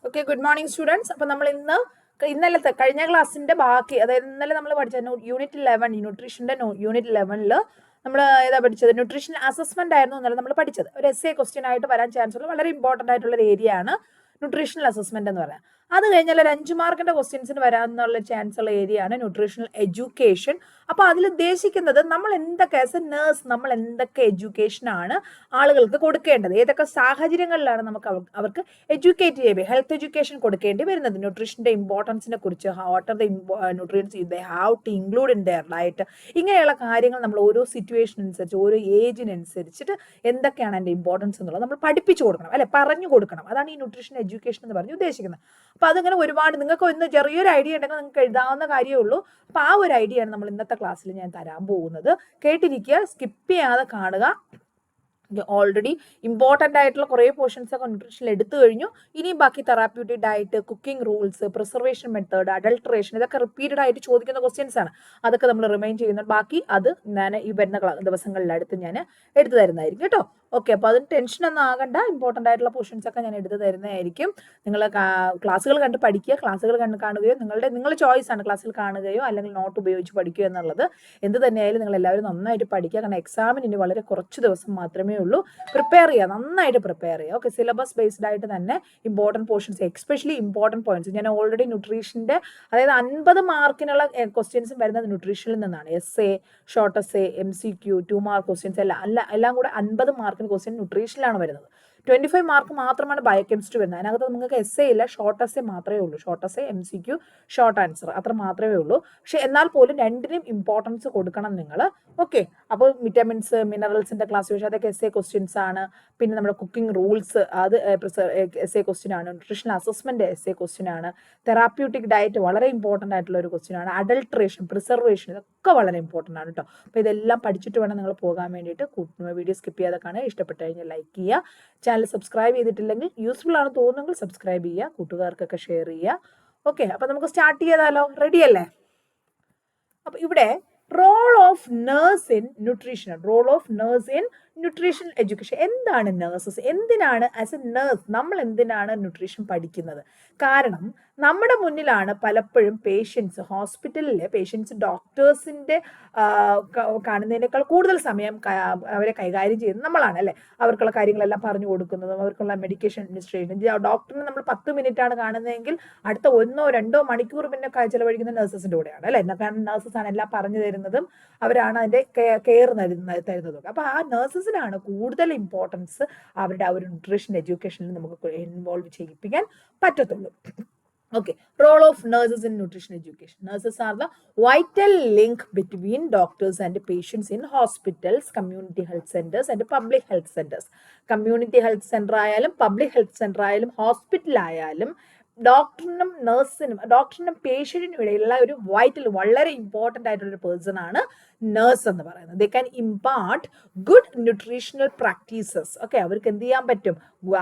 Okay, good morning students. അപ്പോൾ നമ്മൾ ഇന്നലത്തെ കഴിഞ്ഞ ക്ലാസ്സിന്റെ ബാക്കി, അതായത് ഇന്നലെ നമ്മൾ പഠിച്ച യൂണിറ്റ് 11 ന്യൂട്രീഷന്റെ യൂണിറ്റ് 11 നമ്മൾ ഏതാ പഠിച്ചത്? ന്യൂട്രീഷൻ അസസ്മെന്റ് ആയിരുന്നു ഇന്നലെ നമ്മൾ പഠിച്ചത്. ഒരു ക്വസ്റ്റ്യൻ ആയിട്ട് വരാൻ ചാൻസ് ഉള്ള വളരെ ഇമ്പോർട്ടന്റ് ആയിട്ടുള്ള ഒരു ഏരിയ ആണ് ന്യൂട്രീഷണൽ അസസ്മെന്റ് എന്ന് പറയാം. അത് കഴിഞ്ഞാൽ ഒരു 5 മാർക്കിന്റെ ക്വസ്റ്റ്യൻസിന് വരാനുള്ള ചാൻസ് ഉള്ള ഏരിയ ആണ് ന്യൂട്രീഷണൽ എഡ്യൂക്കേഷൻ. അപ്പോൾ അതിൽ ഉദ്ദേശിക്കുന്നത് നമ്മൾ എന്തൊക്കെ ആസ് എ നേഴ്സ് നമ്മൾ എന്തൊക്കെ എഡ്യൂക്കേഷൻ ആണ് ആളുകൾക്ക് കൊടുക്കേണ്ടത്, ഏതൊക്കെ സാഹചര്യങ്ങളിലാണ് നമുക്ക് അവർക്ക് എഡ്യൂക്കേറ്റ് ചെയ്യുക, ഹെൽത്ത് എഡ്യൂക്കേഷൻ കൊടുക്കേണ്ടി വരുന്നത്, ന്യൂട്രീഷന്റെ ഇമ്പോർട്ടൻസിനെ കുറിച്ച്, what are the nutrients they have to include in their diet, ഇങ്ങനെയുള്ള കാര്യങ്ങൾ നമ്മൾ ഓരോ സിറ്റുവേഷൻ അനുസരിച്ച് ഓരോ ഏജിനനുസരിച്ചിട്ട് എന്തൊക്കെയാണ് അതിന്റെ ഇമ്പോർട്ടൻസ് എന്നുള്ളത് നമ്മൾ പഠിപ്പിച്ചു കൊടുക്കണം, അല്ലെ, പറഞ്ഞു കൊടുക്കണം. അതാണ് ഈ ന്യൂട്രീഷൻ എഡ്യൂക്കേഷൻ എന്ന് പറഞ്ഞ് ഉദ്ദേശിക്കുന്നത്. അപ്പൊ അതിങ്ങനെ ഒരുപാട് നിങ്ങൾക്ക് ഒന്ന് ചെറിയൊരു ഐഡിയ ഉണ്ടെങ്കിൽ നിങ്ങൾക്ക് എഴുതാവുന്ന കാര്യമേ ഉള്ളൂ. അപ്പൊ ആ ഒരു ഐഡിയ ആണ് നമ്മൾ ഇന്നത്തെ ക്ലാസ്സിൽ ഞാൻ തരാൻ പോകുന്നത്. കേട്ടിരിക്കുക, സ്കിപ്പ് ചെയ്യാതെ കാണുക. ഓൾറെഡി ഇമ്പോർട്ടൻ്റ് ആയിട്ടുള്ള കുറേ പോർഷൻസ് ഒക്കെ ന്യൂട്രീഷനിൽ എടുത്തു കഴിഞ്ഞു. ഇനി ബാക്കി therapeutic diet, cooking rules, preservation method, adulteration, ഇതൊക്കെ റിപ്പീറ്റഡ് ആയിട്ട് ചോദിക്കുന്ന ക്വസ്റ്റ്യൻസ് ആണ്. അതൊക്കെ നമ്മൾ റിമൈൻ ചെയ്യുന്നുണ്ട്. ബാക്കി അത് ഞാൻ ഈ വരുന്ന ദിവസങ്ങളിലടുത്ത് ഞാൻ എടുത്തു തരുന്നതായിരിക്കും കേട്ടോ. ഓക്കെ, അപ്പോൾ അതിന് ടെൻഷനൊന്നും ആകണ്ട. ഇമ്പോർട്ടൻ്റ് ആയിട്ടുള്ള പോർഷൻസ് ഒക്കെ ഞാൻ എടുത്തു തരുന്നതായിരിക്കും. നിങ്ങൾ ക്ലാസ്സുകൾ കണ്ട് പഠിക്കുക, ക്ലാസ്സുകൾ കണ്ട് കാണുകയോ നിങ്ങളുടെ ചോയ്സ് ആണ് ക്ലാസ്സിൽ കാണുകയോ അല്ലെങ്കിൽ നോട്ട് ഉപയോഗിച്ച് പഠിക്കുകയോ എന്നുള്ളത്. എന്ത് തന്നെയായാലും നിങ്ങൾ എല്ലാവരും നന്നായിട്ട് പഠിക്കുക. കാരണം എക്സാമിന് ഇനി വളരെ കുറച്ച് ദിവസം മാത്രമേ ഉള്ളൂ. പ്രിപ്പയർ ചെയ്യുക, നന്നായിട്ട് പ്രിപ്പയർ ചെയ്യുക. ഓക്കെ, സിലബസ് ബേസ്ഡ് ആയിട്ട് തന്നെ important portions, especially important points. ഞാൻ ഓൾറെഡി ന്യൂട്രീഷൻ്റെ, അതായത് 50 മാർക്കിനുള്ള ക്വസ്റ്റ്യൻസും വരുന്നത് ന്യൂട്രീഷനിൽ നിന്നാണ്. ഷോർട്ട് MCQ, 2 മാർക്ക് ക്വസ്റ്റ്യൻസ് എല്ലാം കൂടെ 50 മാർക്കിന് ക്വസ്റ്റ്യൻ ന്യൂട്രീഷനിലാണ് വരുന്നത്. 25 മാർക്ക് മാത്രമാണ് ബയോകെമിസ്ട്രി വരുന്നത്. അതിനകത്ത് നിങ്ങൾക്ക് ഇല്ല, ഷോർട്ട് മാത്രമേ ഉള്ളൂ. ഷോർട്ട് MCQ, ഷോർട്ട് ആൻസർ, അത്ര മാത്രമേ ഉള്ളൂ. പക്ഷെ എന്നാൽ പോലും രണ്ടിനും ഇമ്പോർട്ടൻസ് കൊടുക്കണം നിങ്ങൾ. ഓക്കെ, അപ്പോൾ വിറ്റാമിൻസ്, മിനറൽസിന്റെ ക്ലാസിഫിക്കേഷൻ, അതൊക്കെ ക്വസ്റ്റ്യൻസ് ആണ്. പിന്നെ നമ്മുടെ കുക്കിംഗ് റൂൾസ്, അത് ക്വസ്റ്റ്യൻ ആണ്. ന്യൂട്രീഷൻ അസസ്മെന്റ് ക്വസ്റ്റ്യൻ ആണ്. തെറാപ്യൂട്ടിക് ഡയറ്റ് വളരെ ഇമ്പോർട്ടൻ്റ് ആയിട്ടുള്ള ഒരു ക്വസ്റ്റ്യൻ ആണ്. അഡൾട്രേഷൻ, പ്രിസർവേഷൻ, ഇതൊക്കെ വളരെ ഇമ്പോർട്ടൻ്റ് ആണ് കേട്ടോ. അപ്പോൾ ഇതെല്ലാം പഠിച്ചിട്ട് വേണം നിങ്ങൾ പോകാൻ വേണ്ടിയിട്ട്. വീഡിയോ സ്കിപ്പ് ചെയ്യാതെ കാണുക. ഇഷ്ടപ്പെട്ട് കഴിഞ്ഞാൽ ലൈക്ക് ചെയ്യുക. ചാനൽ സബ്സ്ക്രൈബ് ചെയ്തിട്ടില്ലെങ്കിൽ, യൂസ്ഫുൾ ആണ് തോന്നുന്നെങ്കിൽ സബ്സ്ക്രൈബ് ചെയ്യുക, കൂട്ടുകാർക്കൊക്കെ ഷെയർ ചെയ്യുക. ഓക്കെ, അപ്പോൾ നമുക്ക് സ്റ്റാർട്ട് ചെയ്താലോ? റെഡി അല്ലേ? അപ്പോൾ ഇവിടെ role of nurse in nutrition, role of nurse in nutrition education. എന്താണ് നേഴ്സസ്? എന്തിനാണ് ആസ് എ നേഴ്സ് നമ്മൾ എന്തിനാണ് ന്യൂട്രീഷൻ പഠിക്കുന്നത്? കാരണം നമ്മുടെ മുന്നിലാണ് പലപ്പോഴും പേഷ്യൻസ്, ഹോസ്പിറ്റലിലെ പേഷ്യൻസ് ഡോക്ടേഴ്സിന്റെ കാണുന്നതിനേക്കാൾ കൂടുതൽ സമയം അവരെ കൈകാര്യം ചെയ്യുന്നത് നമ്മളാണ്, അല്ലെ? അവർക്കുള്ള കാര്യങ്ങളെല്ലാം പറഞ്ഞു കൊടുക്കുന്നതും അവർക്കുള്ള മെഡിക്കേഷൻ അഡ്മിനിസ്ട്രേഷൻ. ഡോക്ടറിനെ നമ്മൾ 10 മിനിറ്റാണ് കാണുന്നതെങ്കിൽ അടുത്ത 1-2 മണിക്കൂർ പിന്നെ ചിലവഴിക്കുന്ന നഴ്സസിന്റെ കൂടെയാണ്, അല്ലെ? കാരണം നഴ്സസ് ആണ് എല്ലാം പറഞ്ഞു തരുന്നതും അവരാണ് അതിന്റെ കെയർ തരുന്നതും. അപ്പൊ ആ നഴ്സസിനാണ് കൂടുതൽ ഇമ്പോർട്ടൻസ് അവരുടെ ആ ഒരു ന്യൂട്രീഷൻ എഡ്യൂക്കേഷനിൽ നമുക്ക് ഇൻവോൾവ് ചെയ്യിപ്പിക്കാൻ പറ്റത്തുള്ളൂ. Okay, role of nurses in nutrition education. Nurses are the vital link between doctors and patients in hospitals, community health centers and public health centers. Community health center ആയാലും public health center ആയാലും hospital ആയാലും ഡോക്ടറിനും പേഷ്യന്റിനും ഇടയിലുള്ള ഒരു vital, വളരെ important ആയിട്ടുള്ള ഒരു person ആണ് nurse എന്ന് പറയുന്നത്. They can impart good nutritional practices. Okay, അവർക്ക് എന്ത് ചെയ്യാൻ പറ്റും?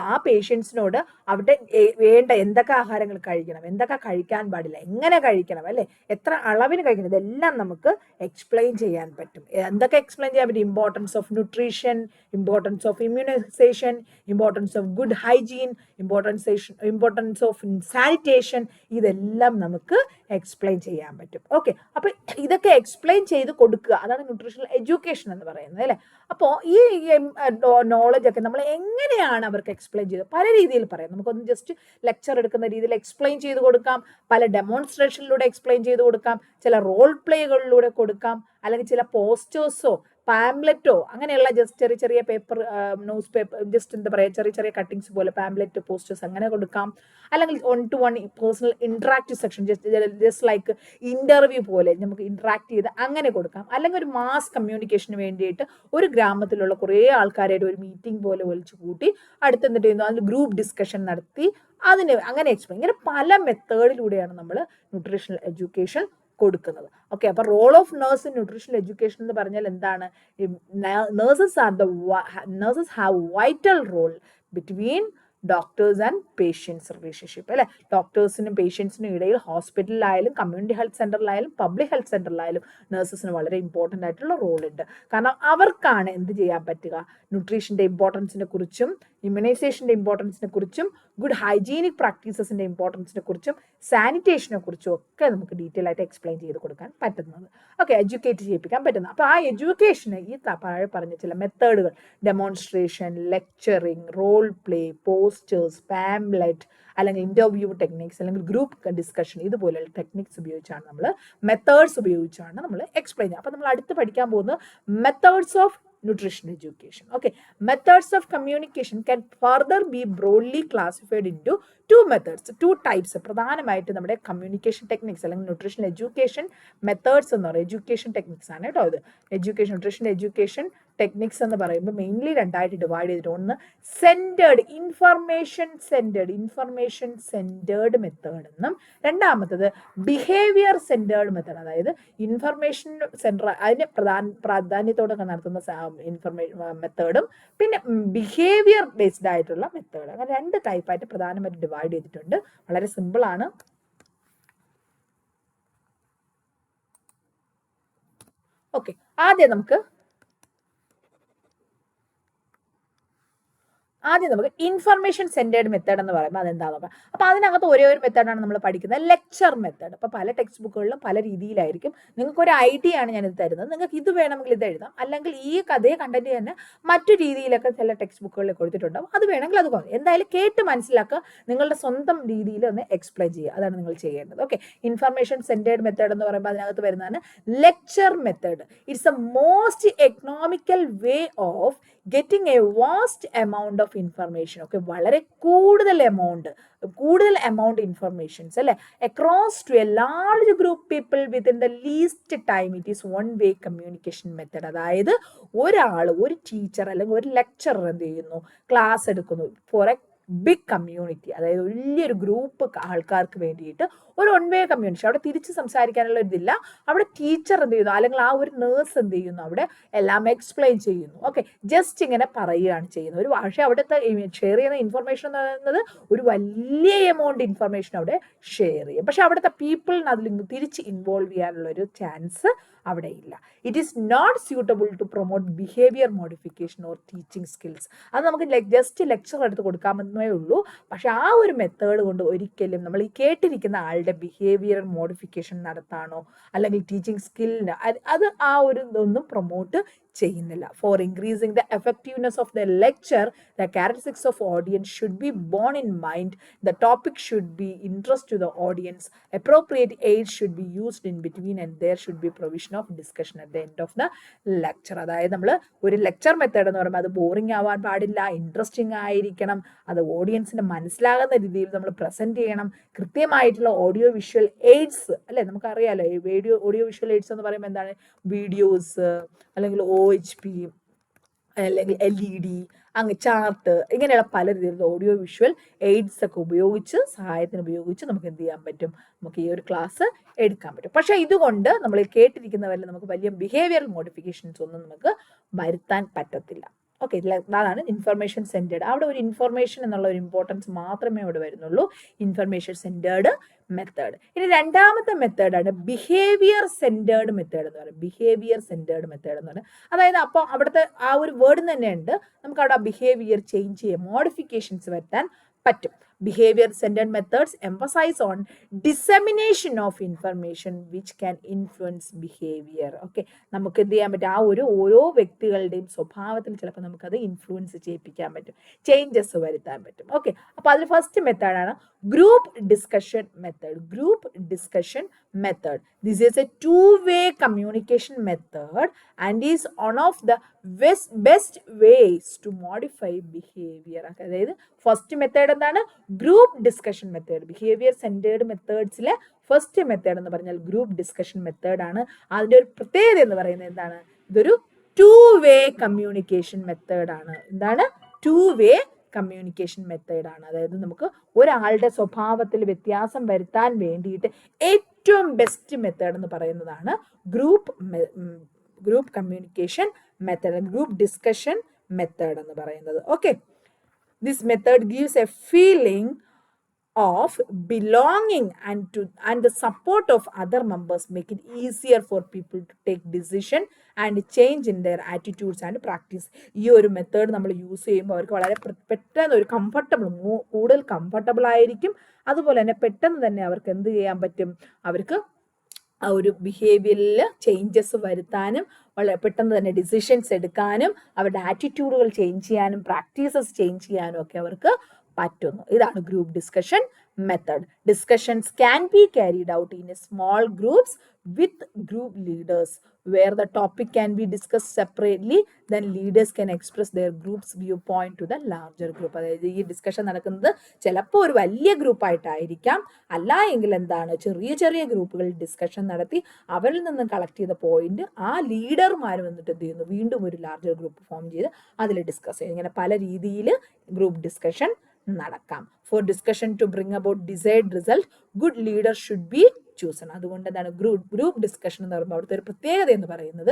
ആ പേഷ്യൻസിനോട് അവിടെ വേണ്ട എന്തൊക്കെ ആഹാരങ്ങൾ കഴിക്കണം, എന്തൊക്കെ കഴിക്കാൻ പാടില്ല, എങ്ങനെ കഴിക്കണം, അല്ലെ, എത്ര അളവിന് കഴിക്കണം, ഇതെല്ലാം നമുക്ക് എക്സ്പ്ലെയിൻ ചെയ്യാൻ പറ്റും. എന്തൊക്കെ എക്സ്പ്ലെയിൻ ചെയ്യാൻ പറ്റും? Importance of nutrition, importance of immunization, importance of good hygiene, importance of sanitation, ഇതെല്ലാം നമുക്ക് എക്സ്പ്ലെയിൻ ചെയ്യാൻ പറ്റും. ഓക്കെ, അപ്പൊ ഇതൊക്കെ എക്സ്പ്ലെയിൻ ചെയ്ത് കൊടുക്കുക, അതാണ് ന്യൂട്രീഷണൽ എഡ്യൂക്കേഷൻ എന്ന് പറയുന്നത്, അല്ലെ? അപ്പോൾ ഈ നോളജ് ഒക്കെ നമ്മൾ എങ്ങനെയാണ് അവർക്ക് എക്സ്പ്ലെയിൻ ചെയ്ത്, പല രീതിയിൽ പറയാം. നമുക്കൊന്ന് ജസ്റ്റ് ലെക്ചർ എടുക്കുന്ന രീതിയിൽ എക്സ്പ്ലെയിൻ ചെയ്ത് കൊടുക്കാം, പല ഡെമോൺസ്ട്രേഷനിലൂടെ എക്സ്പ്ലെയിൻ ചെയ്ത് കൊടുക്കാം, ചില റോൾ പ്ലേകളിലൂടെ കൊടുക്കാം, അല്ലെങ്കിൽ ചില പോസ്റ്റേഴ്സോ പാംലെറ്റോ അങ്ങനെയുള്ള ജസ്റ്റ് ചെറിയ പേപ്പർ, ന്യൂസ് പേപ്പർ, ജസ്റ്റ് എന്താ പറയുക, ചെറിയ കട്ടിങ്സ് പോലെ പാംലെറ്റ്, പോസ്റ്റേഴ്സ് അങ്ങനെ കൊടുക്കാം. അല്ലെങ്കിൽ 1-to-1 personal interactive section, just like interview പോലെ നമുക്ക് ഇന്ററാക്ട് ചെയ്ത് അങ്ങനെ കൊടുക്കാം. അല്ലെങ്കിൽ ഒരു മാസ് കമ്മ്യൂണിക്കേഷന് വേണ്ടിയിട്ട് ഒരു ഗ്രാമത്തിലുള്ള കുറേ ആൾക്കാരായിട്ട് ഒരു മീറ്റിംഗ് പോലെ വിളിച്ചു കൂട്ടി അടുത്തെന്നിട്ട് ചെയ്യുന്നു, അതിൽ ഗ്രൂപ്പ് ഡിസ്കഷൻ നടത്തി അതിന് അങ്ങനെ എക്സ്പ്ലെയിൻ. ഇങ്ങനെ പല മെത്തേഡിലൂടെയാണ് നമ്മൾ ന്യൂട്രീഷണൽ എഡ്യൂക്കേഷൻ കൊടുക്കുന്നത്. ഓക്കെ, അപ്പൊ role of nurse in nutritional education എന്ന് പറഞ്ഞാൽ എന്താണ്? Nurses have vital role between doctors and patients relationship അല്ലെ. ഡോക്ടേഴ്സിനും പേഷ്യൻസിനും ഇടയിൽ ഹോസ്പിറ്റലിലായാലും കമ്മ്യൂണിറ്റി ഹെൽത്ത് സെന്ററിലായാലും പബ്ലിക് ഹെൽത്ത് സെന്ററിലായാലും നഴ്സസിന് വളരെ ഇമ്പോർട്ടൻ്റ് ആയിട്ടുള്ള റോൾ ഉണ്ട്. കാരണം അവർക്കാണ് എന്ത് ചെയ്യാൻ പറ്റുക, ന്യൂട്രീഷൻ്റെ ഇമ്പോർട്ടൻസിനെ കുറിച്ചും ഇമ്മ്യൂണൈസേഷൻ്റെ ഇമ്പോർട്ടൻസിനെ കുറിച്ചും ഗുഡ് ഹൈജീനിക് പ്രാക്ടീസസിൻ്റെ ഇമ്പോർട്ടൻസിനെ കുറിച്ചും സാനിറ്റേഷനെ കുറിച്ചും ഒക്കെ നമുക്ക് ഡീറ്റെയിൽ ആയിട്ട് എക്സ്പ്ലെയിൻ ചെയ്ത് കൊടുക്കാൻ പറ്റുന്നത്. ഓക്കെ, എഡ്യൂക്കേറ്റ് ചെയ്യിപ്പിക്കാൻ പറ്റുന്നത്. അപ്പോൾ ആ എഡ്യൂക്കേഷന് ഈ താഴെ പറഞ്ഞ ചില മെത്തേഡുകൾ, demonstration, lecturing, role play, posters, pamphlet, അല്ലെങ്കിൽ ഇന്റർവ്യൂ ടെക്നിക്സ്, അല്ലെങ്കിൽ ഗ്രൂപ്പ് ഡിസ്കഷൻ, ഇതുപോലെയുള്ള ടെക്നിക്സ് ഉപയോഗിച്ചാണ് നമ്മൾ, മെത്തേഡ്സ് ഉപയോഗിച്ചാണ് നമ്മൾ എക്സ്പ്ലെയിൻ ചെയ്യുക. അപ്പോൾ നമ്മൾ അടുത്ത് പഠിക്കാൻ പോകുന്നത് methods of nutrition education. Okay, methods of communication can further be broadly classified into two methods, two types. പ്രധാനമായിട്ട് നമ്മുടെ കമ്മ്യൂണിക്കേഷൻ ടെക്നിക്സ് അല്ലെങ്കിൽ ന്യൂട്രീഷൻ എഡ്യൂക്കേഷൻ മെത്തേഡ്സ് എന്ന് പറയുന്നത് എഡ്യൂക്കേഷൻ ടെക്നിക്സ് ആണ് കേട്ടോ. ഇത് എഡ്യൂക്കേഷൻ, ന്യൂട്രീഷൻ എഡ്യൂക്കേഷൻ ടെക്നിക്സ് എന്ന് പറയുമ്പോൾ മെയിൻലി രണ്ടായിട്ട് ഡിവൈഡ് ചെയ്തിട്ട്, ഒന്ന് സെൻറ്റേർഡ് ഇൻഫർമേഷൻ സെൻറ്റേർഡ് മെത്തേഡ് എന്നും, രണ്ടാമത്തത് ബിഹേവിയർ സെൻറ്റേർഡ് മെത്തേഡ്. അതായത് ഇൻഫർമേഷൻ സെൻറ്റർ അതിന് പ്രാധാന്യത്തോടെ നടത്തുന്ന മെത്തേഡും പിന്നെ ബിഹേവിയർ ബേസ്ഡ് ആയിട്ടുള്ള മെത്തേഡ്. അങ്ങനെ രണ്ട് ടൈപ്പായിട്ട് പ്രധാനമായിട്ട് ഡിവൈഡ് ചെയ്തിട്ടുണ്ട്. വളരെ സിമ്പിൾ ആണ്. ഓക്കെ, ആദ്യം നമുക്ക് ഇൻഫർമേഷൻ സെൻറ്റേർഡ് മെത്തേഡ് എന്ന് പറയുമ്പോൾ അതെന്താണെന്ന് നോക്കാം. അപ്പോൾ അതിനകത്ത് ഒരേ ഒരു മെത്തേഡാണ് നമ്മൾ പഠിക്കുന്നത്, ലെക്ചർ മെത്തേഡ്. അപ്പോൾ പല ടെക്സ്റ്റ് ബുക്കുകളിലും പല രീതിയിലായിരിക്കും. നിങ്ങൾക്ക് ഒരു ഐഡിയ ആണ് ഞാനിത് തരുന്നത്. നിങ്ങൾക്ക് ഇത് വേണമെങ്കിൽ ഇത് എഴുതാം, അല്ലെങ്കിൽ ഈ കഥയെ കണ്ടന്റ് തന്നെ മറ്റു രീതിയിലൊക്കെ ചില ടെക്സ്റ്റ് ബുക്കുകളിൽ കൊടുത്തിട്ടുണ്ടാവും. അത് വേണമെങ്കിൽ അത് എന്തായാലും കേട്ട് മനസ്സിലാക്കുക, നിങ്ങളുടെ സ്വന്തം രീതിയിൽ ഒന്ന് എക്സ്പ്ലെയിൻ ചെയ്യുക. അതാണ് നിങ്ങൾ ചെയ്യേണ്ടത്. ഓക്കെ, ഇൻഫർമേഷൻ സെൻറ്റേർഡ് മെത്തേഡ് എന്ന് പറയുമ്പോൾ അതിനകത്ത് വരുന്നതാണ് lecture method. It's A most economical way of getting a vast amount of information. Okay, വളരെ കൂടുതൽ amount ഇൻഫർമേഷൻസ് അല്ലെ, across to a large group people within the least time. It is one way communication method. അതായത് ഒരു teacher അല്ലെങ്കിൽ ഒരു lecturer എന്ത് ചെയ്യുന്നു, class എടുക്കുന്നു ഫോർ എ ബിഗ് കമ്മ്യൂണിറ്റി, അതായത് വലിയൊരു ഗ്രൂപ്പ് ആൾക്കാർക്ക് വേണ്ടിയിട്ട് ഒരു വൺ വേ കമ്മ്യൂണിറ്റി. അവിടെ തിരിച്ച് സംസാരിക്കാനുള്ള ഇതില്ല. അവിടെ ടീച്ചർ എന്ത് ചെയ്യുന്നു, അല്ലെങ്കിൽ ആ ഒരു നേഴ്സ് എന്ത് ചെയ്യുന്നു, അവിടെ എല്ലാം എക്സ്പ്ലെയിൻ ചെയ്യുന്നു. ഓക്കെ, ജസ്റ്റ് ഇങ്ങനെ പറയുകയാണ് ചെയ്യുന്നത്. പക്ഷേ അവിടുത്തെ ഷെയർ ചെയ്യുന്ന ഇൻഫർമേഷൻ എന്ന് പറയുന്നത് ഒരു വലിയ എമൗണ്ട് ഇൻഫർമേഷൻ അവിടെ ഷെയർ ചെയ്യും. പക്ഷെ അവിടുത്തെ പീപ്പിളിന് അതിൽ തിരിച്ച് ഇൻവോൾവ് ചെയ്യാനുള്ള ഒരു ചാൻസ് അവിടെ ഇല്ല. It is not suitable to promote behaviour modification or teaching skills. അത് നമുക്ക് ജസ്റ്റ് ലെക്ചർ എടുത്ത് കൊടുക്കാമെന്നേ ഉള്ളൂ. പക്ഷെ ആ ഒരു മെത്തേഡ് കൊണ്ട് ഒരിക്കലും നമ്മൾ ഈ കേട്ടിരിക്കുന്ന ആളുടെ ബിഹേവിയർ മോഡിഫിക്കേഷൻ നടത്താനോ അല്ലെങ്കിൽ ടീച്ചിങ് സ്കില്ലിന് അത് ആ ഒരു ഇതൊന്നും പ്രൊമോട്ട് ചെയ്യുന്നില്ല. For increasing the effectiveness of the lecture, the characteristics of audience should be borne in mind. The topic should be interest to the audience. Appropriate aid should be used in between and there should be provision of discussion at the end of the lecture. അതായത് നമ്മൾ ഒരു lecture method എന്ന് പറയുമ്പോൾ അത് boring ആവാൻ പാടില്ല, interesting ആയിരിക്കണം. അത് ഓഡിയൻസിന് മനസ്സിലാകുന്ന രീതിയിൽ നമ്മൾ പ്രസന്റ് ചെയ്യണം. കൃത്യമായിട്ടുള്ള ഓഡിയോ വിഷ്വൽ എയ്ഡ്സ് അല്ലെ, നമുക്കറിയാലോ ഓഡിയോ വിഷ്വൽ എയ്ഡ്സ് എന്ന് പറയുമ്പോൾ എന്താണ്, വീഡിയോസ് അല്ലെങ്കിൽ OHP അല്ലെങ്കിൽ LED, അങ്ങ് ചാർട്ട്, ഇങ്ങനെയുള്ള പല രീതിയിലുള്ള ഓഡിയോ വിഷ്വൽ എയ്ഡ്സ് ഒക്കെ സഹായത്തിന് ഉപയോഗിച്ച് നമുക്ക് എന്ത് ചെയ്യാൻ പറ്റും, നമുക്ക് ഈ ഒരു ക്ലാസ് എടുക്കാൻ പറ്റും. പക്ഷേ ഇതുകൊണ്ട് നമ്മൾ കേട്ടിരിക്കുന്നവരിൽ നമുക്ക് വലിയ ബിഹേവിയറൽ മോഡിഫിക്കേഷൻസ് ഒന്നും നമുക്ക് വരുത്താൻ പറ്റത്തില്ല. ഓക്കെ, അതാണ് ഇൻഫർമേഷൻ സെൻറ്റേർഡ്. അവിടെ ഒരു ഇൻഫർമേഷൻ എന്നുള്ള ഒരു ഇമ്പോർട്ടൻസ് മാത്രമേ അവിടെ വരുന്നുള്ളൂ, ഇൻഫർമേഷൻ സെൻറ്റേർഡ് മെത്തേഡ്. ഇനി രണ്ടാമത്തെ മെത്തേഡാണ് ബിഹേവിയർ സെൻറ്റേർഡ് മെത്തേഡ് എന്ന് പറയുന്നത്. ബിഹേവിയർ സെൻറ്റേർഡ് മെത്തേഡ് എന്ന് പറയുന്നത് അതായത് അപ്പോൾ അവിടുത്തെ ആ ഒരു വേർഡ് തന്നെ ഉണ്ട്, നമുക്ക് അവിടെ ആ ബിഹേവിയർ ചേഞ്ച് ചെയ്യാം, മോഡിഫിക്കേഷൻസ് വരുത്താൻ പറ്റും. Behavior centered methods emphasize on dissemination of information which can influence behavior. Okay, നമുക്ക് എന്ത് ചെയ്യാൻ പറ്റും, ആ ഓരോ വ്യക്തികളുടെയും സ്വഭാവത്തിൽ ചിലപ്പോൾ നമുക്കത് ഇൻഫ്ലുവൻസ് ചെയ്യിപ്പിക്കാൻ പറ്റും, ചേഞ്ചസ് വരുത്താൻ പറ്റും. ഓക്കെ, അപ്പോൾ അതിൽ ഫസ്റ്റ് മെത്തേഡാണ് group discussion method. Group discussion method, this is A two-way communication method and is one of the best ways to modify behavior. അതായത് ഫസ്റ്റ് മെത്തേഡ് എന്താണ്, group discussion method. Behaviour centred മെത്തേഡ്സിലെ first method എന്ന് പറഞ്ഞാൽ group discussion method ആണ്. അതിൻ്റെ ഒരു പ്രത്യേകത എന്ന് പറയുന്നത് എന്താണ്, ഇതൊരു two-way കമ്മ്യൂണിക്കേഷൻ മെത്തേഡാണ്. എന്താണ്, two-way കമ്മ്യൂണിക്കേഷൻ മെത്തേഡാണ്. അതായത് നമുക്ക് ഒരാളുടെ സ്വഭാവത്തിൽ വ്യത്യാസം വരുത്താൻ വേണ്ടിയിട്ട് ഏറ്റവും ബെസ്റ്റ് മെത്തേഡ് എന്ന് പറയുന്നതാണ് group communication method, group discussion method എന്ന് പറയുന്നത്. Okay, This method gives a feeling of belonging and the support of other members make it easier for people to take decision and change in their attitudes and practice. ഈ ഒരു method നമ്മൾ use ചെയ്യുമ്പോൾ അവർക്ക് വളരെ പെട്ടെന്ന് ഒരു കൂടുതൽ comfortable ആയിരിക്കും. അതുപോലെ തന്നെ പെട്ടെന്ന് തന്നെ അവർക്ക് എന്ത് ചെയ്യാൻ പറ്റും, അവർക്ക് ആ ഒരു ബിഹേവിയറിൽ ചേഞ്ചസ് വരുത്താനും വളരെ പെട്ടെന്ന് തന്നെ ഡിസിഷൻസ് എടുക്കാനും അവരുടെ ആറ്റിറ്റ്യൂഡുകൾ ചേഞ്ച് ചെയ്യാനും പ്രാക്ടീസസ് ചേഞ്ച് ചെയ്യാനും ഒക്കെ അവർക്ക് പറ്റുന്നു. ഇതാണ് group discussion method. Discussions can be carried out in A small groups with group leaders where the topic can be discussed separately, then leaders can express their group's viewpoint to the larger group. അതായത് ഈ discussion നടക്കുന്നത് ചിലപ്പോൾ ഒരു വലിയ ഗ്രൂപ്പായിട്ടായിരിക്കാം, അല്ല എങ്കിൽ എന്താണ് ചെറിയ ചെറിയ ഗ്രൂപ്പുകളിൽ ഡിസ്കഷൻ നടത്തി അവരിൽ നിന്നും കളക്ട് ചെയ്ത പോയിന്റ് ആ ലീഡർമാർ വന്നിട്ട് എന്ത് ചെയ്യുന്നു, വീണ്ടും ഒരു ലാർജർ ഗ്രൂപ്പ് ഫോം ചെയ്ത് അതിൽ ഡിസ്കസ് ചെയ്യും. ഇങ്ങനെ പല രീതിയിൽ ഗ്രൂപ്പ് ഡിസ്കഷൻ നടക്കാം. For discussion to bring about desired result good leader should be chosen. അതുകൊണ്ട് എന്താണ് ഗ്രൂപ്പ് ഡിസ്കഷൻ എന്ന് പറയുമ്പോൾ അവിടുത്തെ ഒരു പ്രത്യേകത എന്ന് പറയുന്നത്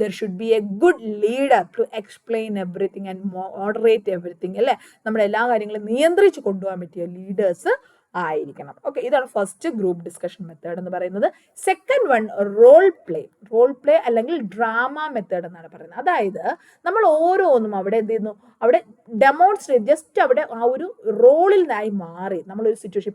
there should be a good leader to explain everything and moderate everything, അല്ലേ? നമ്മുടെ എല്ലാ കാര്യങ്ങളും നിയന്ത്രിച്ച് കൊണ്ടുപോകാൻ പറ്റിയ ലീഡേഴ്സ് ആയിരിക്കണം. ഓക്കെ, ഇതാണ് ഫസ്റ്റ് ഗ്രൂപ്പ് ഡിസ്കഷൻ മെത്തേഡ് എന്ന് പറയുന്നത്. സെക്കൻഡ് വൺ റോൾ പ്ലേ അല്ലെങ്കിൽ ഡ്രാമ മെത്തേഡ് എന്നാണ് പറയുന്നത്. അതായത് നമ്മൾ ഓരോന്നും അവിടെ എന്ത് ചെയ്യുന്നു, അവിടെ ഡെമോൺസ്ട്രേറ്റ്, ജസ്റ്റ് അവിടെ ആ ഒരു റോളിലായി മാറി നമ്മളൊരു സിറ്റുവേഷൻ,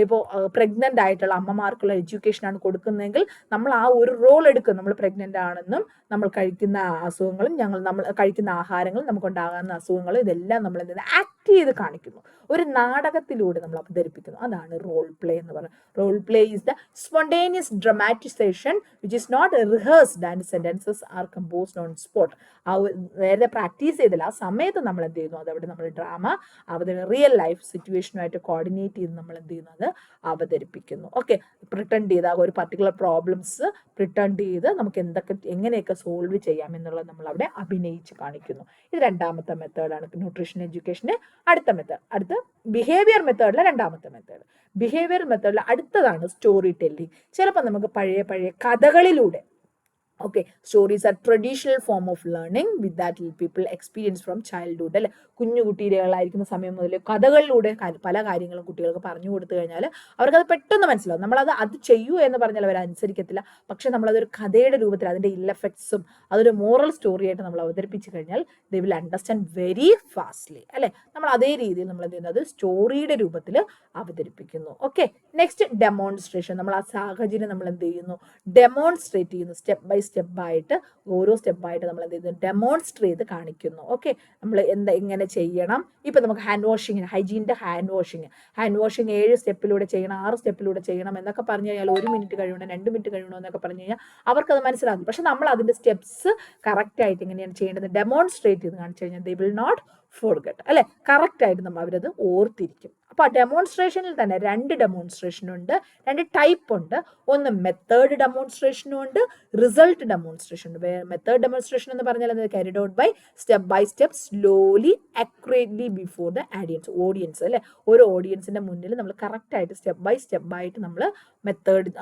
ഇപ്പോൾ പ്രഗ്നൻ്റ് ആയിട്ടുള്ള അമ്മമാർക്കുള്ള എഡ്യൂക്കേഷനാണ് കൊടുക്കുന്നതെങ്കിൽ നമ്മൾ ആ ഒരു റോൾ എടുക്കും. നമ്മൾ പ്രഗ്നൻ്റ് ആണെന്നും നമ്മൾ കഴിക്കുന്ന അസുഖങ്ങളും നമ്മൾ കഴിക്കുന്ന ആഹാരങ്ങളും നമുക്കുണ്ടാകുന്ന അസുഖങ്ങളും ഇതെല്ലാം നമ്മൾ എന്ത് ചെയ്യുന്നത്, ആക്ട് ചെയ്ത് കാണിക്കുന്നു, ഒരു നാടകത്തിലൂടെ നമ്മൾ അവതരിപ്പിക്കുന്നു. അതാണ് റോൾ പ്ലേ എന്ന് പറയുന്നത്. Role play is the spontaneous dramatisation which is not rehearsed and sentences are composed on spot. ആ നേരത്തെ പ്രാക്ടീസ് ചെയ്തില്ല, ആ സമയത്ത് നമ്മൾ എന്ത് ചെയ്യുന്നു, അതവിടെ നമ്മൾ ഡ്രാമ റിയൽ ലൈഫ് സിറ്റുവേഷനുമായിട്ട് കോർഡിനേറ്റ് ചെയ്ത് നമ്മൾ എന്ത് ചെയ്യുന്നു, അത് അവതരിപ്പിക്കുന്നു. ഓക്കെ, പ്രിട്ടൻഡ് ചെയ്ത ഒരു പർട്ടിക്കുലർ പ്രോബ്ലംസ് പ്രിട്ടൻഡ് ചെയ്ത് നമുക്ക് എങ്ങനെയൊക്കെ സോൾവ് ചെയ്യാം എന്നുള്ളത് നമ്മൾ അവിടെ അഭിനയിച്ച് കാണിക്കുന്നു. ഇത് രണ്ടാമത്തെ മെത്തേഡാണ് ന്യൂട്രീഷൻ എഡ്യൂക്കേഷന്. അടുത്ത ബിഹേവിയർ മെത്തേഡിലെ രണ്ടാമത്തെ മെത്തേഡ്. ബിഹേവിയർ മെത്തേഡിൽ അടുത്തതാണ് സ്റ്റോറി ടെല്ലിംഗ്. ചിലപ്പോൾ നമുക്ക് പഴയ കഥകളിലൂടെ, okay, stories are traditional form of learning with that people experience from childhood, അല്ലെ? കുട്ടികളായിരിക്കുന്ന സമയം മുതൽ കഥകളിലൂടെ പല കാര്യങ്ങളും കുട്ടികൾക്ക് പറഞ്ഞു കൊടുത്തു കഴിഞ്ഞാൽ അവർക്കത് പെട്ടെന്ന് മനസ്സിലാവും. നമ്മളത് ചെയ്യൂ എന്ന് പറഞ്ഞാൽ അവർ അനുസരിക്കത്തില്ല. പക്ഷെ നമ്മളതൊരു കഥയുടെ രൂപത്തിൽ അതിൻ്റെ ഇല്ലഫക്ട്സും അതൊരു മോറൽ സ്റ്റോറി ആയിട്ട് നമ്മൾ അവതരിപ്പിച്ചു കഴിഞ്ഞാൽ they will understand very fastly, അല്ലെ? നമ്മൾ അതേ രീതിയിൽ നമ്മൾ എന്ത് ചെയ്യുന്നത്, സ്റ്റോറിയുടെ രൂപത്തിൽ അവതരിപ്പിക്കുന്നു. Okay, next demonstration. നമ്മൾ ആ സാഹചര്യം നമ്മൾ എന്ത് ചെയ്യുന്നു, ഡെമോൺസ്ട്രേറ്റ് ചെയ്യുന്നു. ഓരോ സ്റ്റെപ്പായിട്ട് നമ്മൾ എന്ത് ചെയ്യുന്നു, ഡെമോൺസ്ട്രേറ്റ് ചെയ്ത് കാണിക്കുന്നു. ഓക്കെ, നമ്മൾ എങ്ങനെ ചെയ്യണം. ഇപ്പം നമുക്ക് ഹാൻഡ് വാഷിങ്, ഹൈജീൻ്റെ ഹാൻഡ് വാഷിങ് 7 സ്റ്റെപ്പിലൂടെ ചെയ്യണം, 6 സ്റ്റെപ്പിലൂടെ ചെയ്യണം എന്നൊക്കെ പറഞ്ഞു കഴിഞ്ഞാൽ 1 മിനിറ്റ് കഴിയണം, 2 മിനിറ്റ് കഴിയണം എന്നൊക്കെ പറഞ്ഞു കഴിഞ്ഞാൽ അവർക്കത് മനസ്സിലാകും. പക്ഷെ നമ്മൾ അതിൻ്റെ സ്റ്റെപ്സ് കറക്റ്റായിട്ട് എങ്ങനെയാണ് ചെയ്യേണ്ടത് ഡെമോൺസ്ട്രേറ്റ് ചെയ്ത് കാണിച്ചു കഴിഞ്ഞാൽ ദേ വിൽ നോട്ട് ഫോർഗെറ്റ്, അല്ലെ? കറക്റ്റായിട്ട് നമ്മൾ അവരത് ഓർത്തിരിക്കും. അപ്പോൾ ആ ഡെമോൺസ്ട്രേഷനിൽ തന്നെ 2 ഡെമോൺസ്ട്രേഷൻ ഉണ്ട്, 2 ടൈപ്പ് ഉണ്ട്. ഒന്ന് മെത്തേഡ് ഡെമോൺസ്ട്രേഷനും ഉണ്ട്, റിസൾട്ട് ഡെമോൺസ്ട്രേഷൻ ഉണ്ട്. മെത്തേഡ് ഡെമോൺസ്ട്രേഷൻ എന്ന് പറഞ്ഞാൽ അത് carried out by step slowly accurately before the audience, അല്ലെ? ഒരു ഓഡിയൻസിന്റെ മുന്നിൽ നമ്മൾ കറക്റ്റായിട്ട് സ്റ്റെപ്പ് ആയിട്ട് നമ്മൾ മെത്തേഡ്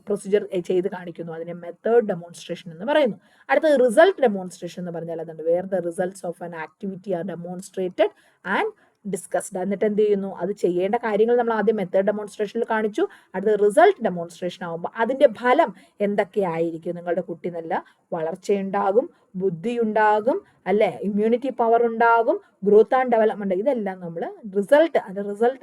പ്രൊസീജിയർ ചെയ്ത് കാണിക്കുന്നു. അതിനെ മെത്തേഡ് ഡെമോൺസ്ട്രേഷൻ എന്ന് പറയുന്നു. അടുത്തത് റിസൾട്ട് ഡെമോൺസ്ട്രേഷൻ എന്ന് പറഞ്ഞാൽ അതുണ്ട്, where the results of an activity are demonstrated and discussed. എന്നിട്ട് എന്ത് ചെയ്യുന്നു, അത് ചെയ്യേണ്ട കാര്യങ്ങൾ നമ്മൾ ആദ്യം മെത്തേഡ് ഡെമോൺസ്ട്രേഷനിൽ കാണിച്ചു. അടുത്ത റിസൾട്ട് ഡെമോൺസ്ട്രേഷൻ ആകുമ്പോൾ അതിൻ്റെ ഫലം എന്തൊക്കെയായിരിക്കും. നിങ്ങളുടെ കുട്ടി നല്ല വളർച്ചയുണ്ടാകും, ബുദ്ധിയുണ്ടാകും, അല്ലെ? ഇമ്മ്യൂണിറ്റി പവർ ഉണ്ടാകും, ഗ്രോത്ത് ആൻഡ് ഡെവലപ്മെന്റ്, ഇതെല്ലാം നമ്മൾ റിസൾട്ട്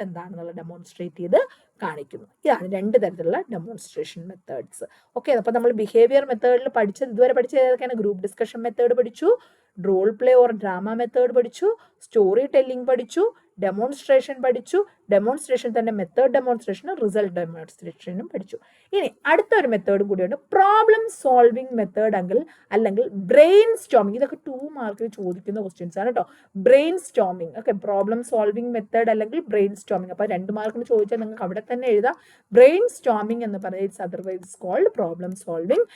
എന്താണെന്നുള്ള ഡെമോൺസ്ട്രേറ്റ് ചെയ്ത് കാണിക്കുന്നു. ഇതാണ് 2 തരത്തിലുള്ള ഡെമോൺസ്ട്രേഷൻ മെത്തേഡ്സ്. ഓക്കെ, അപ്പോൾ നമ്മൾ ബിഹേവിയർ മെത്തേഡിൽ ഇതുവരെ പഠിച്ചത് ഏതൊക്കെയാണ്? ഗ്രൂപ്പ് ഡിസ്കഷൻ മെത്തേഡ് പഠിച്ചു, role play or drama method പഠിച്ചു, സ്റ്റോറി ടെല്ലിംഗ് പഠിച്ചു, ഡെമോൺസ്ട്രേഷൻ പഠിച്ചു. ഡെമോൺസ്ട്രേഷൻ തന്നെ മെത്തേഡ് ഡെമോൺസ്ട്രേഷനും റിസൾട്ട് ഡെമോൺസ്ട്രേഷനും പഠിച്ചു. ഇനി അടുത്തൊരു മെത്തേഡ് കൂടിയുണ്ട്, പ്രോബ്ലം സോൾവിംഗ് മെത്തേഡ് അല്ലെങ്കിൽ ബ്രെയിൻ സ്റ്റോമിംഗ്. ഇതൊക്കെ 2 മാർക്കിൽ ചോദിക്കുന്ന ക്വസ്റ്റ്യൻസ് ആണ് കേട്ടോ. Brainstorming, okay, problem solving method അല്ലെങ്കിൽ ബ്രെയിൻ സ്റ്റോമിംഗ്. അപ്പോൾ 2 മാർക്കിന് ചോദിച്ചാൽ നിങ്ങൾക്ക് അവിടെ തന്നെ എഴുതാം. ബ്രെയിൻ സ്റ്റോമിംഗ് എന്ന് പറയുന്നത് it's otherwise called problem solving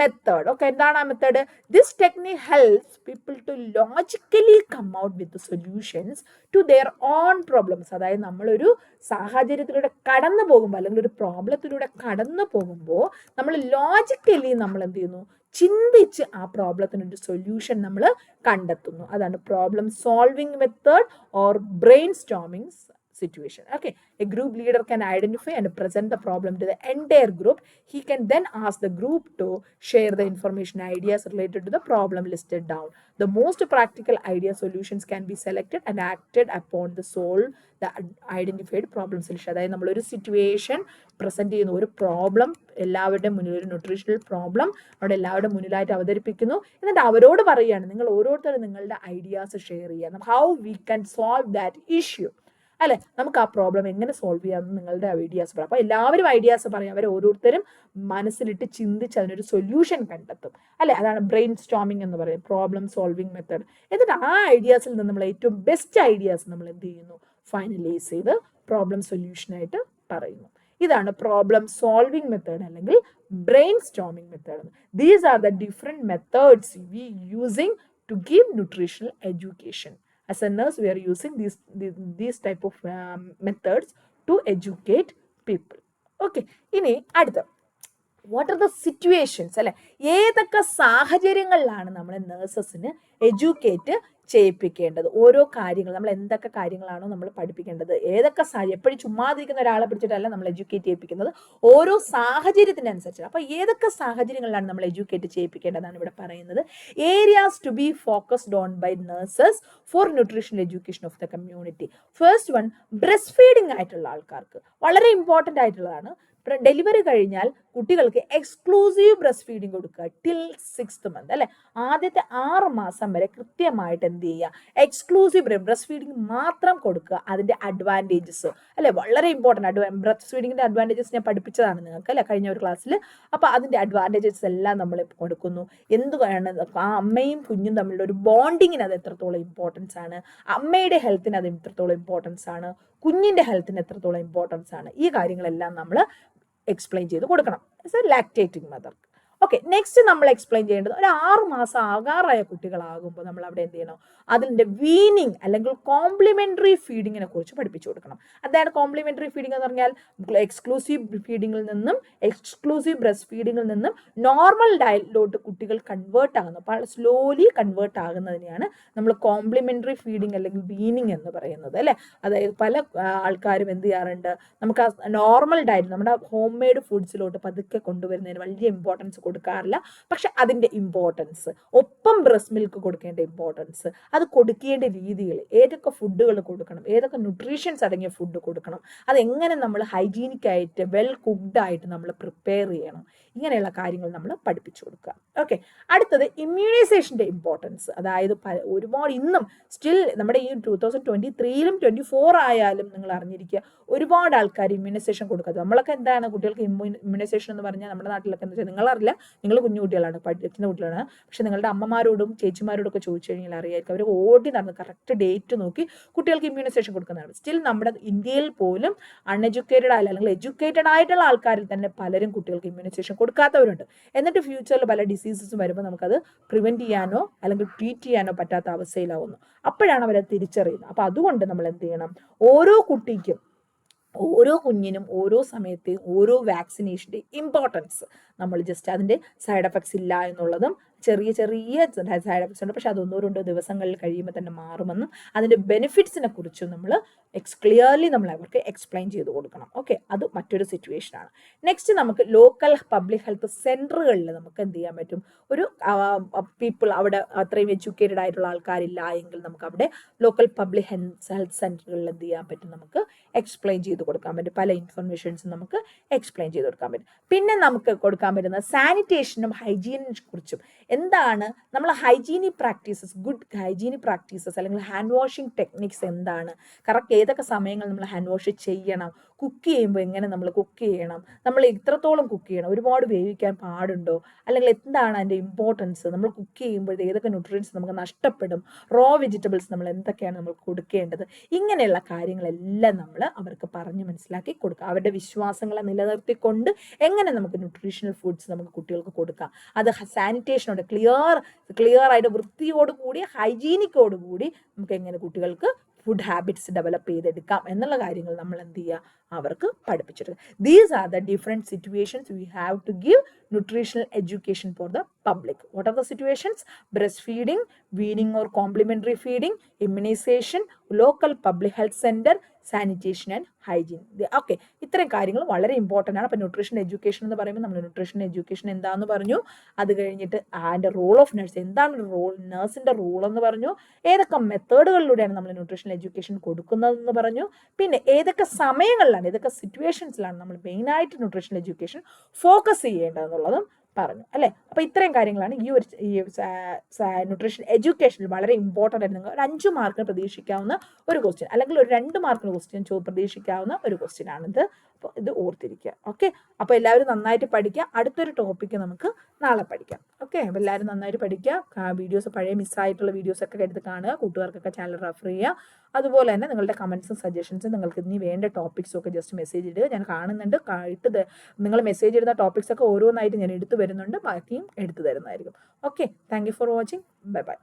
method. Okay, എന്താണ് ആ method? This technique helps people to logically come out with solutions to their own problems. അതായത് നമ്മളൊരു നമ്മളൊരു സാഹചര്യത്തിലൂടെ കടന്നു പോകുമ്പോൾ അല്ലെങ്കിൽ ഒരു പ്രോബ്ലത്തിലൂടെ കടന്നു പോകുമ്പോൾ നമ്മൾ ലോജിക്കലി നമ്മൾ എന്ത് ചെയ്യുന്നു, ചിന്തിച്ച് ആ പ്രോബ്ലത്തിനൊരു സൊല്യൂഷൻ നമ്മൾ കണ്ടെത്തുന്നു. അതാണ് problem solving method or brain storming situation. Okay, a group leader can identify and present the problem to the entire group. He can then ask the group to share the information, ideas related to the problem listed down. The most practical idea solutions can be selected and acted upon to solve the identified problem solution. അതായത് നമ്മളൊരു situation present ചെയ്യുന്നു, ഒരു problem എല്ലാവരുടെ മുന്നിൽ, ഒരു nutritional problem അവിടെ എല്ലാവരുടെ മുന്നിലായിട്ട് അവതരിപ്പിക്കുന്നു. എന്നിട്ട് അവരോട് പറയുകയാണ്, നിങ്ങൾ ഓരോരുത്തരും നിങ്ങളുടെ ഐഡിയാസ് ഷെയർ ചെയ്യാം, how we can solve that issue അല്ലെ, നമുക്ക് ആ പ്രോബ്ലം എങ്ങനെ സോൾവ് ചെയ്യാമെന്ന് നിങ്ങളുടെ ഐഡിയാസ് പറയാം. അപ്പോൾ എല്ലാവരും ഐഡിയാസ് പറയും, അവർ ഓരോരുത്തരും മനസ്സിലിട്ട് ചിന്തിച്ച് അതിനൊരു സൊല്യൂഷൻ കണ്ടെത്തും അല്ലെ. അതാണ് ബ്രെയിൻ സ്റ്റോമിങ് എന്ന് പറയും, പ്രോബ്ലം സോൾവിങ് മെത്തേഡ്. എന്നിട്ട് ആ ഐഡിയാസിൽ നിന്ന് നമ്മൾ ഏറ്റവും ബെസ്റ്റ് ഐഡിയാസ് നമ്മൾ എന്ത് ചെയ്യുന്നു, ഫൈനലൈസ് ചെയ്ത് പ്രോബ്ലം സൊല്യൂഷനായിട്ട് പറയുന്നു. ഇതാണ് പ്രോബ്ലം സോൾവിങ് മെത്തേഡ് അല്ലെങ്കിൽ brainstorming method. These are the different methods we using to give nutritional education. As a nurse, we are using these type of methods to educate people. Okay, ഇനി അടുത്ത what are the situations അല്ലെ, ഏതൊക്കെ സാഹചര്യങ്ങളിലാണ് നമ്മൾ നഴ്സസിന് educate ചെയ്യിപ്പിക്കേണ്ടത്, ഓരോ കാര്യങ്ങൾ നമ്മൾ എന്തൊക്കെ കാര്യങ്ങളാണോ നമ്മൾ പഠിപ്പിക്കേണ്ടത്, ഏതൊക്കെ എപ്പോഴും ചുമ്മാതിരിക്കുന്ന ഒരാളെ പിടിച്ചിട്ടല്ല നമ്മൾ എഡ്യൂക്കേറ്റ് ചെയ്യിപ്പിക്കുന്നത്, ഓരോ സാഹചര്യത്തിനനുസരിച്ച്. അപ്പോൾ ഏതൊക്കെ സാഹചര്യങ്ങളിലാണ് നമ്മൾ എഡ്യൂക്കേറ്റ് ചെയ്യിപ്പിക്കേണ്ടതാണ് ഇവിടെ പറയുന്നത്. Areas to be focused on by nurses for nutritional education of the community. First one, breastfeeding ആയിട്ടുള്ള ആൾക്കാർക്ക് വളരെ ഇമ്പോർട്ടൻ്റ് ആയിട്ടുള്ളതാണ്. ഡെലിവറി കഴിഞ്ഞാൽ കുട്ടികൾക്ക് എക്സ്ക്ലൂസീവ് ബ്രസ്റ്റ് ഫീഡിങ് കൊടുക്കുക ടിൽ 6th month അല്ലെ. ആദ്യത്തെ 6 മാസം വരെ കൃത്യമായിട്ട് എന്ത് ചെയ്യുക, എക്സ്ക്ലൂസീവ് ബ്രസ്റ്റ് ഫീഡിങ് മാത്രം കൊടുക്കുക. അതിന്റെ അഡ്വാൻറ്റേജസ് അല്ലെ വളരെ ഇമ്പോർട്ടൻ്റ്. ബ്രസ്റ്റ് ഫീഡിങ്ങിന്റെ അഡ്വാൻറ്റേജസ് ഞാൻ പഠിപ്പിച്ചതാണ് നിങ്ങൾക്ക് അല്ലെ കഴിഞ്ഞ ഒരു ക്ലാസ്സിൽ. അപ്പോൾ അതിന്റെ അഡ്വാൻറ്റേജസ് എല്ലാം നമ്മൾ കൊടുക്കുന്നു. എന്തുകൊണ്ട് ആ അമ്മയും കുഞ്ഞും തമ്മിലുള്ള ഒരു ബോണ്ടിങ്ങിന് അത് എത്രത്തോളം ഇമ്പോർട്ടൻസ് ആണ്, അമ്മയുടെ ഹെൽത്തിന് അത് എത്രത്തോളം ഇമ്പോർട്ടൻസ് ആണ്, കുഞ്ഞിന്റെ ഹെൽത്തിന് എത്രത്തോളം ഇമ്പോർട്ടൻസ് ആണ്, ഈ കാര്യങ്ങളെല്ലാം നമ്മൾ എക്സ്പ്ലെയിൻ ചെയ്ത് കൊടുക്കണം. Lactating mother. ഓക്കെ, നെക്സ്റ്റ് നമ്മൾ എക്സ്പ്ലെയിൻ ചെയ്യേണ്ടത് ഒരു 6 മാസം ആകാറായ കുട്ടികളാകുമ്പോൾ നമ്മൾ അവിടെ എന്ത് ചെയ്യണം, അതിൻ്റെ വീനിങ് അല്ലെങ്കിൽ കോംപ്ലിമെന്ററി ഫീഡിങ്ങിനെ കുറിച്ച് പഠിപ്പിച്ചു കൊടുക്കണം. അതായത് കോംപ്ലിമെന്ററി ഫീഡിംഗ് എന്ന് പറഞ്ഞാൽ എക്സ്ക്ലൂസീവ് ഫീഡിങ്ങിൽ നിന്നും എക്സ്ക്ലൂസീവ് ബ്രസ്റ്റ് ഫീഡിങ്ങിൽ നിന്നും നോർമൽ ഡയറ്റിലോട്ട് കുട്ടികൾ കൺവേർട്ട് ആകുന്നു. അപ്പോൾ സ്ലോലി കൺവേർട്ട് ആകുന്നതിനെയാണ് നമ്മൾ കോംപ്ലിമെന്ററി ഫീഡിങ് അല്ലെങ്കിൽ വീനിങ് എന്ന് പറയുന്നത് അല്ലേ. അതായത് പല ആൾക്കാരും എന്ത് ചെയ്യാറുണ്ട്, നമുക്ക് ആ നോർമൽ ഡയറ്റ് നമ്മുടെ ഹോം മെയ്ഡ് ഫുഡ്സിലോട്ട് പതുക്കെ കൊണ്ടുവരുന്നതിന് വലിയ ഇമ്പോർട്ടൻസ് കൊടുക്കാറില്ല. പക്ഷെ അതിന്റെ ഇമ്പോർട്ടൻസ്, ഒപ്പം ബ്രസ്റ്റ് മിൽക്ക് കൊടുക്കേണ്ട ഇമ്പോർട്ടൻസ്, അത് കൊടുക്കേണ്ട രീതികൾ, ഏതൊക്കെ ഫുഡുകൾ കൊടുക്കണം, ഏതൊക്കെ ന്യൂട്രീഷൻസ് അടങ്ങിയ ഫുഡ് കൊടുക്കണം, അതെങ്ങനെ നമ്മൾ ഹൈജീനിക് ആയിട്ട് വെൽ കുക്ക്ഡ് ആയിട്ട് നമ്മൾ പ്രിപ്പയർ ചെയ്യണം, ഇങ്ങനെയുള്ള കാര്യങ്ങൾ നമ്മൾ പഠിപ്പിച്ചു കൊടുക്കുക. ഓക്കെ, അടുത്തത് ഇമ്മ്യൂണൈസേഷന്റെ ഇമ്പോർട്ടൻസ്. അതായത് ഒരുപാട് ഇന്നും സ്റ്റിൽ നമ്മുടെ ഈ 2023-ലും 2024 ആയാലും നിങ്ങൾ അറിഞ്ഞിരിക്കുക, ഒരുപാട് ആൾക്കാർ ഇമ്മ്യൂണൈസേഷൻ കൊടുക്കാതെ. നമ്മളൊക്കെ എന്താണ് കുട്ടികൾക്ക് ഇമ്മ്യൂണൈസേഷൻ എന്ന് പറഞ്ഞാൽ നമ്മുടെ നാട്ടിലൊക്കെ എന്താ വെച്ചാൽ, നിങ്ങളറിയില്ല, നിങ്ങൾ കുഞ്ഞു കുട്ടികളാണ്, പഠിക്കുന്ന കുട്ടികളാണ്, പക്ഷെ നിങ്ങളുടെ അമ്മമാരോടും ചേച്ചിമാരോടും ഒക്കെ ചോദിച്ചു കഴിഞ്ഞാൽ അറിയായിരിക്കും, അവർ ഓടി നടന്ന് കറക്റ്റ് ഡേറ്റ് നോക്കി കുട്ടികൾക്ക് ഇമ്മ്യൂണൈസേഷൻ കൊടുക്കുന്നതാണ്. സ്റ്റിൽ നമ്മുടെ ഇന്ത്യയിൽ പോലും അൺഎഡ്യൂക്കേറ്റഡ് ആയ അല്ലെങ്കിൽ എഡ്യൂക്കേറ്റഡ് ആയിട്ടുള്ള ആൾക്കാരിൽ തന്നെ പലരും കുട്ടികൾക്ക് ഇമ്മ്യൂണൈസേഷൻ കൊടുക്കാത്തവരുണ്ട്. എന്നിട്ട് ഫ്യൂച്ചറിൽ പല ഡിസീസസും വരുമ്പോൾ നമുക്കത് പ്രിവെന്റ് ചെയ്യാനോ അല്ലെങ്കിൽ ട്രീറ്റ് ചെയ്യാനോ പറ്റാത്ത അവസ്ഥയിലാവുന്നു. അപ്പോഴാണ് അവരത് തിരിച്ചറിയുന്നത്. അപ്പോൾ അതുകൊണ്ട് നമ്മൾ എന്ത് ചെയ്യണം, ഓരോ കുട്ടിക്കും ഓരോ കുഞ്ഞിനും ഓരോ സമയത്തെയും ഓരോ വാക്സിനേഷൻ്റെയും ഇമ്പോർട്ടൻസ് നമ്മൾ ജസ്റ്റ് അതിൻ്റെ സൈഡ് എഫക്ട്സ് ഇല്ല എന്നുള്ളതും, ചെറിയ ചെറിയ സൈഡ് എഫക്ട്സ് ഉണ്ട്, പക്ഷെ അത് 1-2 ദിവസങ്ങളിൽ കഴിയുമ്പോൾ തന്നെ മാറുമെന്നും അതിൻ്റെ ബെനിഫിറ്റ്സിനെ കുറിച്ചും നമ്മൾ ക്ലിയർലി നമ്മൾ അവർക്ക് എക്സ്പ്ലെയിൻ ചെയ്ത് കൊടുക്കണം. ഓക്കെ, അത് മറ്റൊരു സിറ്റുവേഷനാണ്. നെക്സ്റ്റ് നമുക്ക് ലോക്കൽ പബ്ലിക് ഹെൽത്ത് സെൻറ്ററുകളിൽ നമുക്ക് എന്ത് ചെയ്യാൻ പറ്റും, ഒരു പീപ്പിൾ അവിടെ അത്രയും എഡ്യൂക്കേറ്റഡ് ആയിട്ടുള്ള ആൾക്കാരില്ല എങ്കിൽ നമുക്ക് അവിടെ ലോക്കൽ പബ്ലിക് ഹെൽത്ത് സെൻറ്ററുകളിൽ എന്ത് ചെയ്യാൻ പറ്റും, നമുക്ക് എക്സ്പ്ലെയിൻ ചെയ്ത് കൊടുക്കാൻ പറ്റും. പല ഇൻഫർമേഷൻസും നമുക്ക് എക്സ്പ്ലെയിൻ ചെയ്ത് കൊടുക്കാൻ പറ്റും. പിന്നെ നമുക്ക് കൊടുക്കാൻ പറ്റുന്ന സാനിറ്റേഷനും ഹൈജീനിനെ കുറിച്ചും, എന്താണ് നമ്മൾ hygienic practices, good hygienic practices അല്ലെങ്കിൽ ഹാൻഡ് വാഷിംഗ് ടെക്നിക്സ് എന്താണ്, കറക്റ്റ് ഏതൊക്കെ സമയങ്ങൾ നമ്മൾ ഹാൻഡ് വാഷ് ചെയ്യണം, കുക്ക് ചെയ്യുമ്പോൾ എങ്ങനെ നമ്മൾ കുക്ക് ചെയ്യണം, നമ്മൾ എത്രത്തോളം കുക്ക് ചെയ്യണം, ഒരുപാട് വേവിക്കാൻ പാടുണ്ടോ, അല്ലെങ്കിൽ എന്താണ് അതിൻ്റെ ഇമ്പോർട്ടൻസ്, നമ്മൾ കുക്ക് ചെയ്യുമ്പോൾ ഏതൊക്കെ ന്യൂട്രിയൻസ് നമുക്ക് നഷ്ടപ്പെടും, റോ വെജിറ്റബിൾസ് നമ്മൾ എന്തൊക്കെയാണ് നമ്മൾ കൊടുക്കേണ്ടത്, ഇങ്ങനെയുള്ള കാര്യങ്ങളെല്ലാം നമ്മൾ അവർക്ക് പറഞ്ഞ് മനസ്സിലാക്കി കൊടുക്കുക. അവരുടെ വിശ്വാസങ്ങളെ നിലനിർത്തിക്കൊണ്ട് എങ്ങനെ നമുക്ക് ന്യൂട്രീഷണൽ ഫുഡ്സ് നമുക്ക് കുട്ടികൾക്ക് കൊടുക്കാം, അത് സാനിറ്റേഷനോട് ക്ലിയർ ആയിട്ട് വൃത്തിയോടുകൂടി ഹൈജീനിക്കോടുകൂടി നമുക്ക് എങ്ങനെ കുട്ടികൾക്ക് ഫുഡ് ഹാബിറ്റ്സ് ഡെവലപ്പ് ചെയ്തെടുക്കാം എന്നുള്ള കാര്യങ്ങൾ നമ്മൾ എന്ത് ചെയ്യുക, അവർക്ക് പഠിപ്പിച്ചെടുക്കുക. These are the different situations we have to give nutritional education for the public. What are the situations? Breast feeding, weaning or complementary feeding, immunisation, local public health centre, sanitation and hygiene. Okay, ഇത്രയും കാര്യങ്ങൾ വളരെ important ആണ്. അപ്പോൾ nutrition education എന്ന് പറയുമ്പോൾ നമ്മൾ nutrition education എന്താണെന്ന് പറഞ്ഞു. അത് കഴിഞ്ഞിട്ട് അതിൻ്റെ റോൾ ഓഫ് നഴ്സ്, എന്താണ് റോൾ, നഴ്സിൻ്റെ റോൾ എന്ന് പറഞ്ഞു. ഏതൊക്കെ മെത്തേഡുകളിലൂടെയാണ് നമ്മൾ ന്യൂട്രീഷൻ എഡ്യൂക്കേഷൻ കൊടുക്കുന്നതെന്ന് പറഞ്ഞു. പിന്നെ ഏതൊക്കെ സമയങ്ങളിലാണ്, ഏതൊക്കെ സിറ്റുവേഷൻസിലാണ് നമ്മൾ മെയിനായിട്ട് ന്യൂട്രീഷൻ എഡ്യൂക്കേഷൻ ഫോക്കസ് ചെയ്യേണ്ടതെന്നുള്ളതും പറഞ്ഞു അല്ലേ. അപ്പോൾ ഇത്രയും കാര്യങ്ങളാണ് ഈ ഒരു ന്യൂട്രീഷൻ എഡ്യൂക്കേഷനിൽ വളരെ ഇമ്പോർട്ടൻ്റ് ആയിട്ട് നിങ്ങൾ ഒരു 5 മാർക്കിന് പ്രതീക്ഷിക്കാവുന്ന ഒരു ക്വസ്റ്റ്യൻ, അല്ലെങ്കിൽ ഒരു 2 മാർക്കിന് ക്വസ്റ്റ്യൻ പ്രതീക്ഷിക്കാവുന്ന ഒരു ക്വസ്റ്റ്യൻ ആണിത്. അപ്പോൾ ഇത് ഓർത്തിരിക്കുക. ഓക്കെ, അപ്പോൾ എല്ലാവരും നന്നായിട്ട് പഠിക്കുക. അടുത്തൊരു ടോപ്പിക്ക് നമുക്ക് നാളെ പഠിക്കാം. ഓക്കെ, അപ്പോൾ എല്ലാവരും നന്നായിട്ട് പഠിക്കുക. വീഡിയോസ്, പഴയ മിസ്സായിട്ടുള്ള വീഡിയോസൊക്കെ എടുത്ത് കാണുക. കൂട്ടുകാർക്കൊക്കെ ചാനൽ റെഫർ ചെയ്യുക. അതുപോലെ തന്നെ നിങ്ങളുടെ കമൻസും സജഷൻസും, നിങ്ങൾക്ക് ഇനി വേണ്ട ടോപ്പിക്സും ഒക്കെ ജസ്റ്റ് മെസ്സേജ് ഇടുക. ഞാൻ കാണുന്നുണ്ട്, നിങ്ങൾ മെസ്സേജ് ഇടുന്ന ടോപ്പിക്സ് ഒക്കെ ഓരോന്നായിട്ട് ഞാൻ എടുത്തു വരുന്നുണ്ട്. ബാക്കിയും എടുത്തു തരുന്നതായിരിക്കും. Okay, thank you for watching. Bye bye.